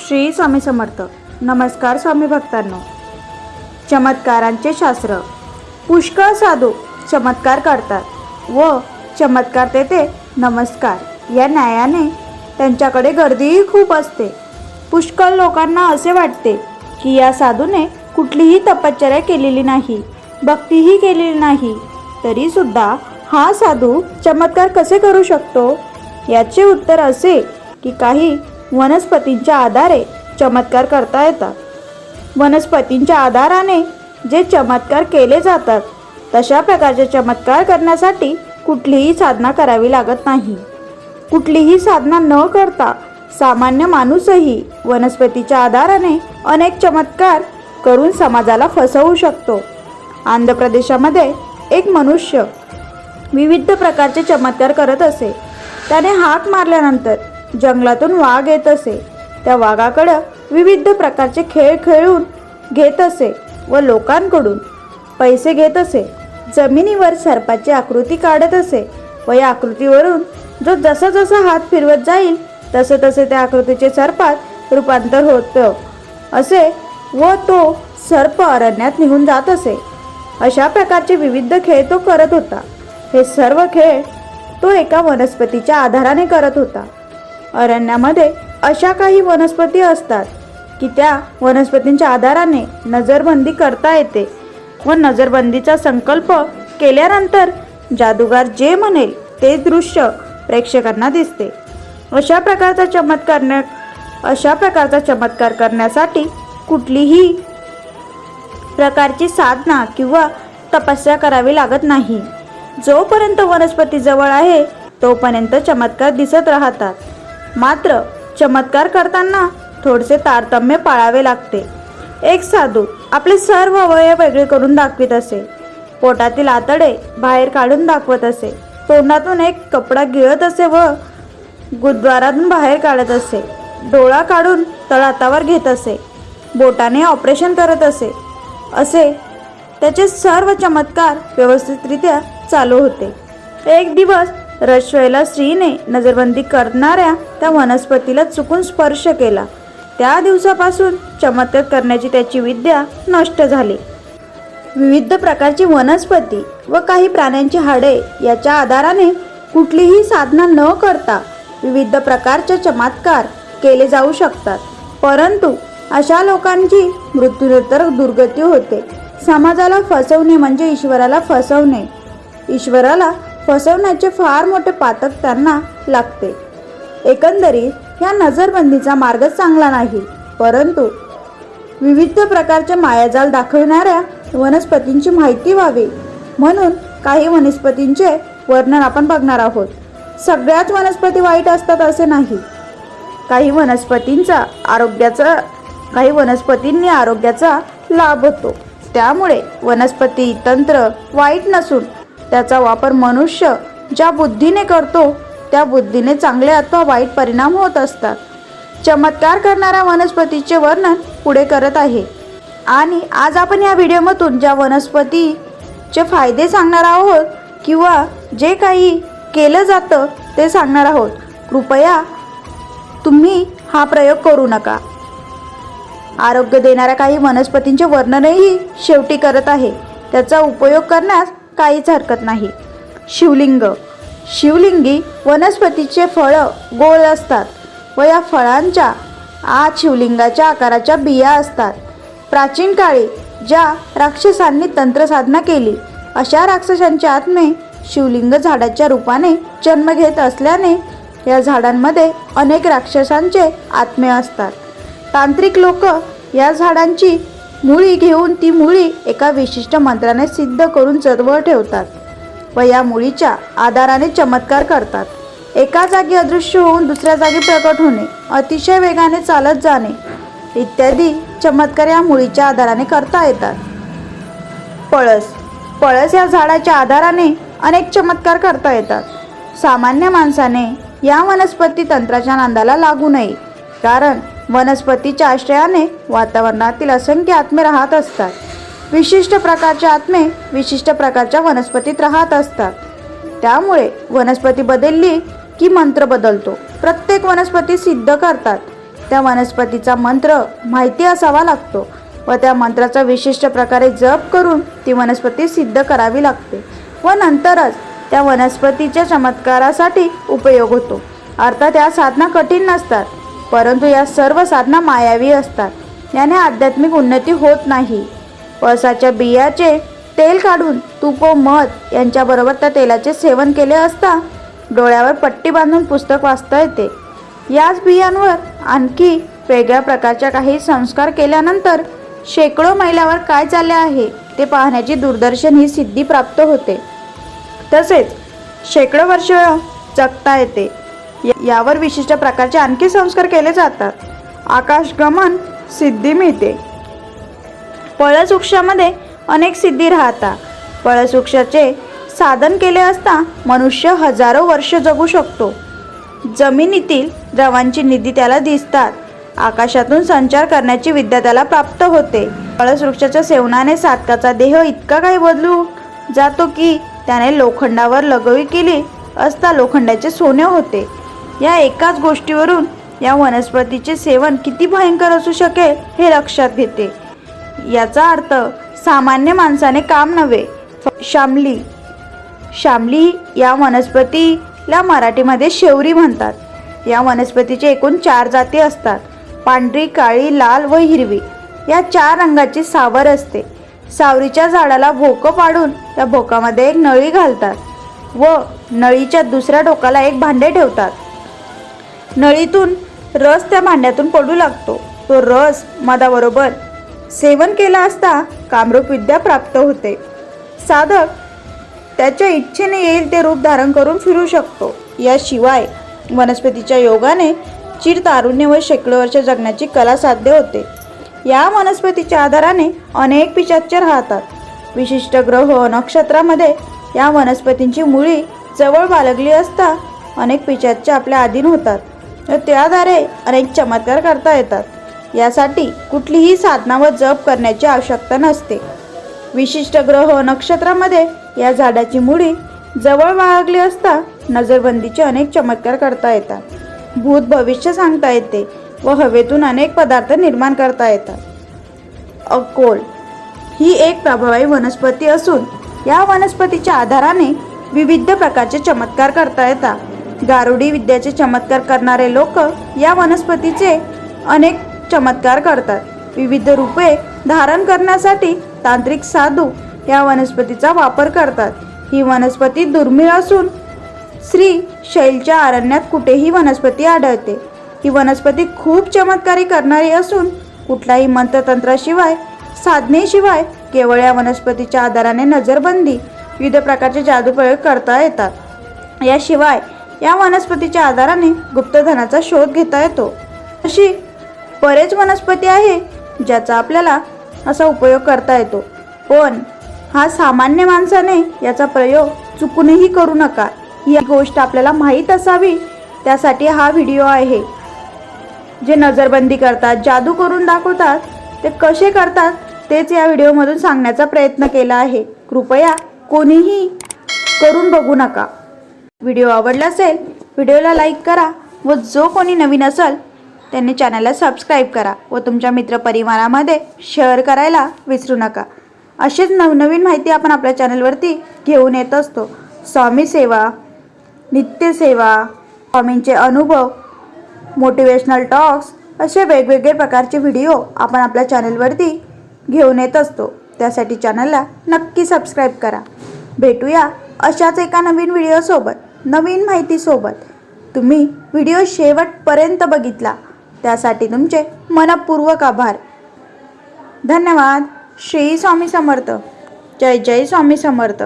श्री स्वामी समर्थ. नमस्कार स्वामी भक्तांनो. चमत्कारांचे शास्त्र. पुष्कळ साधू चमत्कार करतात व चमत्कार तेथे नमस्कार या न्यायाने त्यांच्याकडे गर्दीही खूप असते. पुष्कळ लोकांना असे वाटते की या साधूने कुठलीही तपश्चर्या केलेली नाही, भक्तीही केलेली नाही, तरी सुद्धा हा साधू चमत्कार कसे करू शकतो. याचे उत्तर असे की काही वनस्पतींच्या आधारे चमत्कार करता येतात. वनस्पतींच्या आधाराने जे चमत्कार केले जातात तशा प्रकारचे चमत्कार करण्यासाठी कुठलीही साधना करावी लागत नाही. कुठलीही साधना न करता सामान्य माणूसही वनस्पतीच्या आधाराने अनेक चमत्कार करून समाजाला फसवू शकतो. आंध्र प्रदेशामध्ये एक मनुष्य विविध प्रकारचे चमत्कार करत असे. त्याने हाक मारल्यानंतर जंगलातून वाघ येत असे. त्या वाघाकडे विविध प्रकारचे खेळ खेळून घेत असे व लोकांकडून पैसे घेत असे. जमिनीवर सर्पाची आकृती काढत असे व या आकृतीवरून जो जसा जसा हात फिरवत जाईल तसे तसे त्या आकृतीचे सर्पात रूपांतर होतं असे व तो सर्प अरण्यात निघून जात असे. अशा प्रकारचे विविध खेळ तो करत होता. हे सर्व खेळ तो एका वनस्पतीच्या आधाराने करत होता. अरण्यामध्ये अशा काही वनस्पती असतात की त्या वनस्पतींच्या आधाराने नजरबंदी करता येते व नजरबंदीचा संकल्प केल्यानंतर जादूगार जे म्हणेल ते दृश्य प्रेक्षकांना दिसते. अशा प्रकारचा चमत्कार करण्यासाठी कुठलीही प्रकारची साधना किंवा तपस्या करावी लागत नाही. जोपर्यंत वनस्पती जवळ आहे तोपर्यंत चमत्कार दिसत राहतात. मात्र चमत्कार करताना थोडेसे तारतम्य पाळावे लागते. एक साधू आपले सर्व अवयव वेगळे करून दाखवित असे. पोटातील आतडे बाहेर काढून दाखवत असे. तोंडातून एक कपडा गिळत असे व गुदद्वारातून बाहेर काढत असे. डोळा काढून तळहातावर घेत असे. बोटाने ऑपरेशन करत असे. असे त्याचे सर्व चमत्कार व्यवस्थितरित्या चालू होते. एक दिवस रश्वेला स्त्रीने नजरबंदी करणाऱ्या त्या वनस्पतीला चुकून स्पर्श केला. त्या दिवसापासून चमत्कार करण्याची त्याची विद्या नष्ट झाली. विविध प्रकारची वनस्पती व काही प्राण्यांची हाडे याच्या आधाराने कुठलीही साधना न करता विविध प्रकारचे चमत्कार केले जाऊ शकतात. परंतु अशा लोकांची मृत्यूनंतर दुर्गती होते. समाजाला फसवणे म्हणजे ईश्वराला फसवणे. ईश्वराला फसवण्याचे फार मोठे पातक त्यांना लागते. एकंदरीत या नजरबंदीचा मार्ग चांगला नाही, परंतु विविध प्रकारचे मायाजाल दाखवणाऱ्या वनस्पतींची माहिती व्हावी म्हणून काही वनस्पतींचे वर्णन आपण बघणार आहोत. सगळ्याच वनस्पती वाईट असतात असे नाही. काही वनस्पतींनी आरोग्याचा लाभ होतो. त्यामुळे वनस्पती तंत्र वाईट नसून त्याचा वापर मनुष्य ज्या बुद्धीने करतो त्या बुद्धीने चांगले अथवा वाईट परिणाम होत असतात. चमत्कार करणाऱ्या वनस्पतीचे वर्णन पुढे करत आहे आणि आज आपण या व्हिडिओमधून ज्या वनस्पतीचे फायदे सांगणार आहोत किंवा जे काही केलं जातं ते सांगणार आहोत. कृपया तुम्ही हा प्रयोग करू नका. आरोग्य देणाऱ्या काही वनस्पतींचे वर्णनही शेवटी करत आहे. त्याचा उपयोग करण्यास काहीच हरकत नाही. शिवलिंगी वनस्पतीचे फळं गोल असतात व या फळांच्या आत शिवलिंगाच्या आकाराच्या बिया असतात. प्राचीन काळी ज्या राक्षसांनी तंत्रसाधना केली अशा राक्षसांचे आत्मे शिवलिंग झाडाच्या रूपाने जन्म घेत असल्याने या झाडांमध्ये अनेक राक्षसांचे आत्मे असतात. तांत्रिक लोक या झाडांची मुळी घेऊन ती मुळी एका विशिष्ट मंत्राने सिद्ध करून जवळ ठेवतात व या मुळीच्या आधाराने चमत्कार करतात. एका जागी अदृश्य होऊन दुसऱ्या जागी प्रकट होणे, अतिशय वेगाने चालत जाणे इत्यादी चमत्कार या मुळीच्या आधाराने करता येतात. पळस या झाडाच्या आधाराने अनेक चमत्कार करता येतात. सामान्य माणसाने या वनस्पती तंत्राच्या नादाला लागू नये, कारण वनस्पतीच्या आश्रयाने वातावरणातील असंख्य आत्मे राहत असतात. विशिष्ट प्रकारचे आत्मे विशिष्ट प्रकारच्या वनस्पतीत राहत असतात. त्यामुळे वनस्पती बदलली की मंत्र बदलतो. प्रत्येक वनस्पती सिद्ध करतात त्या वनस्पतीचा मंत्र माहिती असावा लागतो व त्या मंत्राचा विशिष्ट प्रकारे जप करून ती वनस्पती सिद्ध करावी लागते व नंतरच त्या वनस्पतीच्या चमत्कारासाठी उपयोग होतो. अर्थात या साधना कठीण नसतात, परंतु या सर्व साधना मायावी असतात. याने आध्यात्मिक उन्नती होत नाही. पळसाच्या बियाचे तेल काढून तूप व मध यांच्याबरोबर त्या तेलाचे सेवन केले असता डोळ्यावर पट्टी बांधून पुस्तक वाचता येते. याच बियांवर आणखी वेगळ्या प्रकारच्या काही संस्कार केल्यानंतर शेकडो मैलावर काय चालले आहे ते पाहण्याची दूरदर्शन ही सिद्धी प्राप्त होते. तसेच शेकडो वर्ष जगता येते. यावर विशिष्ट प्रकारचे आणखी संस्कार केले जातात. आकाशगमन सिद्धी मिळते. पळस वृक्षामध्ये अनेक सिद्धी राहतात. पळस वृक्षाचे साधन केले असता मनुष्य हजारो वर्ष जगू शकतो. जमिनीतील द्रवांची निधी त्याला दिसतात. आकाशातून संचार करण्याची विद्या त्याला प्राप्त होते. पळस वृक्षाच्या सेवनाने साधकाचा देह इतका काही बदलू जातो की त्याने लोखंडावर लगवी केली असता लोखंडाचे सोने होते. या एकाच गोष्टीवरून या वनस्पतीचे सेवन किती भयंकर असू शकेल हे लक्षात घेते. याचा अर्थ सामान्य माणसाने काम नव्हे. शामली शामली या वनस्पतीला मराठीमध्ये शेवरी म्हणतात. या वनस्पतीचे एकूण 4 जाती असतात. पांढरी, काळी, लाल व हिरवी या 4 रंगाची सावर असते. सावरीच्या झाडाला भोकं पाडून त्या भोकामध्ये एक नळी घालतात व नळीच्या दुसऱ्या टोकाला एक भांडे ठेवतात. नळीतून रस त्या भांड्यातून पडू लागतो. तो रस मधाबरोबर सेवन केला असता कामरूप विद्या प्राप्त होते. साधक त्याच्या इच्छेने येईल ते रूप धारण करून फिरू शकतो. याशिवाय वनस्पतीच्या योगाने चिरतारुण्य व शेकडो वर्ष जगण्याची कला साध्य होते. या वनस्पतीच्या आधाराने अनेक पिशाच्च राहतात. विशिष्ट ग्रह नक्षत्रामध्ये या वनस्पतींची मुळी जवळ बाळगली असता अनेक पिशाच्च आपल्या अधीन होतात व त्याद्वारे अनेक चमत्कार करता येतात. यासाठी कुठलीही साधना व जप करण्याची आवश्यकता नसते. विशिष्ट ग्रह नक्षत्रामध्ये या झाडाची मुळी जवळ बाळगली असता नजरबंदीचे अनेक चमत्कार करता येतात. भूत भविष्य सांगता येते व हवेतून अनेक पदार्थ निर्माण करता येतात. अकोल ही एक प्रभावी वनस्पती असून या वनस्पतीच्या आधाराने विविध प्रकारचे चमत्कार करता येतात. गारुडी विद्याचे चमत्कार करणारे लोक या वनस्पतीचे अनेक चमत्कार करतात. विविध रूपे धारण करण्यासाठी तांत्रिक साधू या वनस्पतीचा वापर करतात. ही वनस्पती दुर्मिळ असून श्री शैलच्या अरण्यात कुठेही वनस्पती आढळते. ही वनस्पती खूप चमत्कारी करणारी असून कुठल्याही मंत्रतंत्राशिवाय साधनेशिवाय केवळ या वनस्पतीच्या आधाराने नजरबंदी विविध प्रकारचे जादू प्रयोग करता येतात. याशिवाय या वनस्पतीच्या आधाराने गुप्तधनाचा शोध घेता येतो. अशी बरेच वनस्पती आहे ज्याचा आपल्याला असा उपयोग करता येतो. पण हा सामान्य माणसाने याचा प्रयोग चुकूनही करू नका. ही गोष्ट आपल्याला माहीत असावी त्यासाठी हा व्हिडिओ आहे. जे नजरबंदी करतात, जादू करून दाखवतात, ते कसे करतात तेच या व्हिडिओमधून सांगण्याचा प्रयत्न केला आहे. कृपया कोणीही करून बघू नका. व्हिडिओ आवडला असेल व्हिडिओला लाईक करा व जो कोणी नवीन असेल त्यांनी चॅनलला सबस्क्राईब करा व तुमच्या मित्रपरिवारामध्ये शेअर करायला विसरू नका. असेच नवनवीन माहिती आपण आपल्या चॅनलवरती घेऊन येत असतो. स्वामी सेवा, नित्यसेवा, स्वामींचे अनुभव, मोटिवेशनल टॉक्स असे वेगवेगळे प्रकारचे व्हिडिओ आपण आपल्या चॅनलवरती घेऊन येत असतो. त्यासाठी चॅनलला नक्की सबस्क्राईब करा. भेटूया अशाच एका नवीन व्हिडिओसोबत, नवीन माहितीसोबत. तुम्ही व्हिडिओ शेवटपर्यंत बघितला त्यासाठी तुमचे मनपूर्वक आभार. धन्यवाद. श्री स्वामी समर्थ. जय जय स्वामी समर्थ.